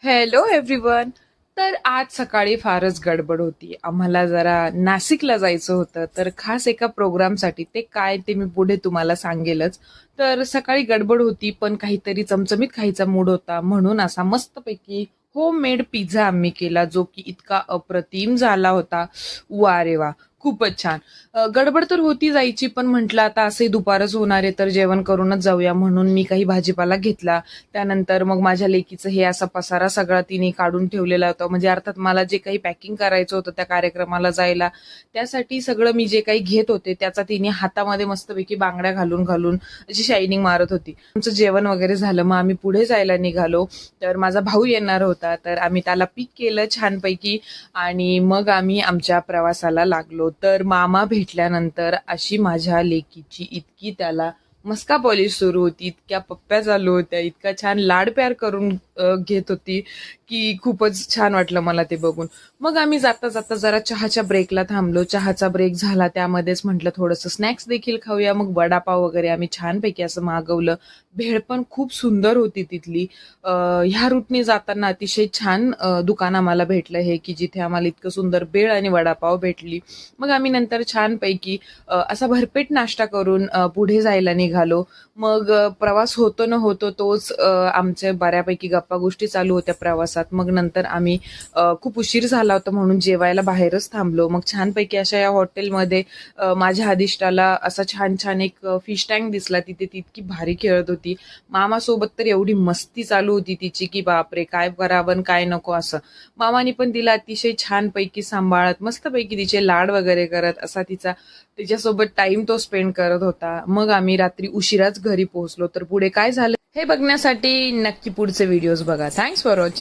Hello everyone. तर आज सकाळी फारच गडबड होती. आम्हाला जरा नाशिकला जायचं होतं, तर खास एका प्रोग्रामसाठी. ते काय ते मी पुढे तुम्हाला सांगेलच. तर सकाळी गडबड होती, पण काहीतरी चमचमीत खायचा मूड होता, म्हणून असा मस्तपैकी होममेड पिझ्झा आम्ही केला, जो की इतका अप्रतिम झाला होता. वा रे वा, खूपच छान. गडबड तर होती जायची, पण म्हटलं आता असे दुपारच होणार आहे, तर जेवण करूनच जाऊया, म्हणून मी काही भाजीपाला घेतला. त्यानंतर मग माझ्या लेकीचं हे असा पसारा सगळा तिने काढून ठेवलेला होता. म्हणजे अर्थात मला जे काही पॅकिंग करायचं होतं त्या कार्यक्रमाला जायला, त्यासाठी सगळं मी जे काही घेत होते त्याचा तिने हातामध्ये मस्तपैकी बांगड्या घालून घालून अशी शायनिंग मारत होती. आमचं जेवण वगैरे झालं, मग आम्ही पुढे जायला निघालो. तर माझा भाऊ येणार होता, तर आम्ही त्याला पिक केलं छानपैकी आणि मग आम्ही आमच्या प्रवासाला लागलो. तर मामा भेटल्यानंतर अशी माझ्या लेकीची इतकी त्याला मस्का पॉलिश सुरू होती, इतक्या पप्प्या चालू होत्या, इतका छान लाड प्यार करून घेत होती की खूपच छान वाटलं मला ते बघून. मग आम्ही जाता जाता जरा चहाच्या ब्रेकला थांबलो. चहाचा ब्रेक झाला, त्यामध्येच म्हटलं थोडंसं स्नॅक्स देखील खाऊया. मग वडापाव वगैरे आम्ही छानपैकी असं मागवलं. भेळ पण खूप सुंदर होती तिथली. ह्या रूटने जाताना अतिशय छान दुकान आम्हाला भेटलं हे, की जिथे आम्हाला इतकं सुंदर भेळ आणि वडापाव भेटली. मग आम्ही नंतर छानपैकी असा भरपेट नाश्ता करून पुढे जायला निघालो. मग प्रवास होतो न होतो तोच आमच्या बऱ्यापैकी गप्पा गोष्टी चालू होत्या प्रवासात. मग नंतर आम्ही खूप उशीर झाला होता म्हणून जेवायला बाहेरच थांबलो. मग छानपैकी अशा या हॉटेलमध्ये माझ्या अधिष्ठाला असा छान छान एक फिश टँक दिसला. तिथे ती इतकी भारी खेळत होती. मामासोबत तर एवढी मस्ती चालू होती तिची की बापरे, काय करावं काय नको असं. मामाने पण तिला अतिशय छानपैकी सांभाळत मस्तपैकी तिचे लाड वगैरे करत असा तिच्यासोबत टाइम तो स्पेंड करत होता. मग आम्ही रात्री उशिराच घरी पोहोचलो. तर पुढे काय झालं हे बघण्यासाठी नक्की पुढचे व्हिडिओज बघा. Thanks for watching.